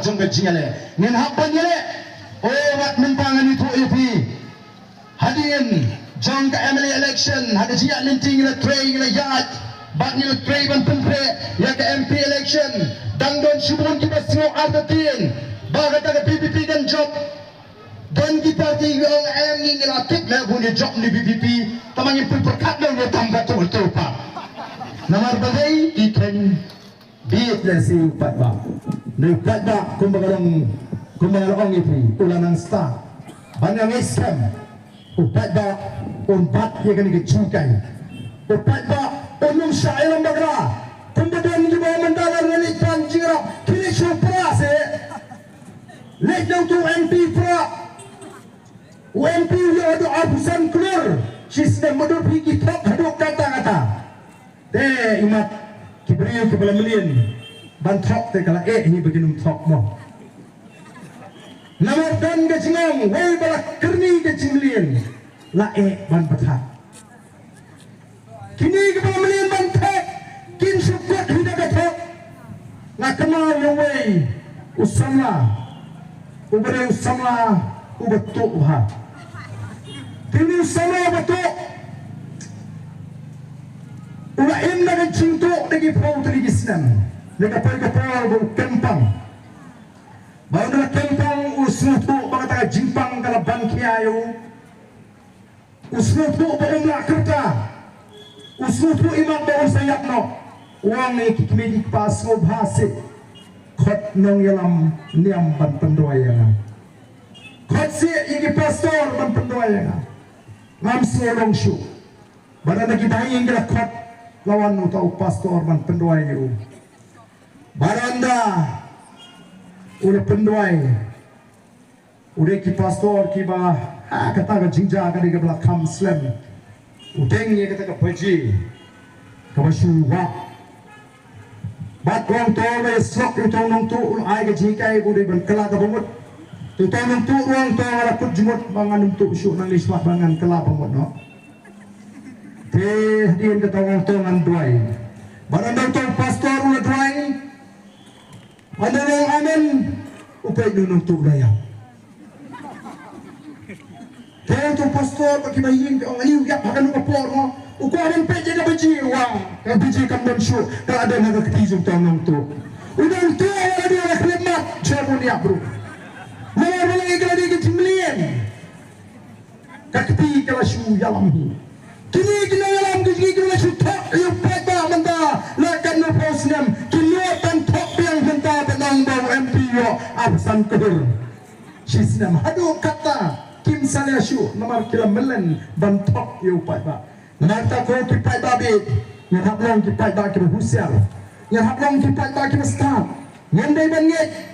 jong bejingale nen hapan yele oh wat mempangan itu ipi hadin jong ka MLA election hada jiak linting la tray la yat bat ni la tray ban pempre ya ka MP election dangdon subun kita singo ardatin baga ta PPP dan job dan di parti yang em ni latik la bunyi job ni PPP tamang yang perkat la ni tambah tu pa namar bagai ikan biit la si upat ba ni upat ba kumbagalong ipi ulanang sta banang scam upat ba umpat ya kan dicukai upat ba umum syair bagara kemudian di bawah mendalam ngelik panjira kini supra se lek dau tu MP pra UMP yo do abusan keluar sistem modul fikir tak haduk kata-kata imat kibriyo kepala melin bantrok te kala ni begini tok mo namar dan gajingong wei bala kerni gajinglian la ban patat kini kepala melin bantek kin sukut hidak katok na kenal yo wei usamla ubere usamla ubetuk bah kini usamla betuk ulah indah dan cintuk lagi pau terigi senam lagi kapal bau kempang bau dalam kempang usnutu bangata jimpang kalau bangkiayu usnutu bau nak kerja usnutu imam bau sayap no uang ni kikmedi pas ngobhase khot nong yalam niam ban pendoyang khot si igi pastor ban pendoyang ngam solong shu badan lagi daing gerak khot lawan utau pastor ban pendoai itu baranda udah pendoai udah ki pastor ki ba kata ka jingja ka di belakang slam udeng ye kata ka paji ka basuwa bat wong to le sok itu nong tu ai ka jikai udah ban kala ka bumut tu to nong tu wong to ala put jumut bangan tu su nang lismat bangan kala bumut no hadirin ketawang-tawangan duai barang tong pastor ulah duai ada yang amin upai nunung tu daya tu pastor bagi bayin ke orang liu yak pakai nunung por no uko amin peje na biji wang yang biji kambon syu kalau ada naga ketijung tong tu udah tu ada dia nak lemat jamu dia bro mana iklan dia kecimlian kakti kalau syu yalamhi kini kena alam kini kena sutak you peta menda lakan no posnam kini tan top yang menda benang bau MP yo absan kedur sisnam hadu kata kim salia syu nomor kila melen ban top you peta nanta ko ki peta be yang hablong ki peta ki husiar yang hablong ki peta ki start ngandai bangit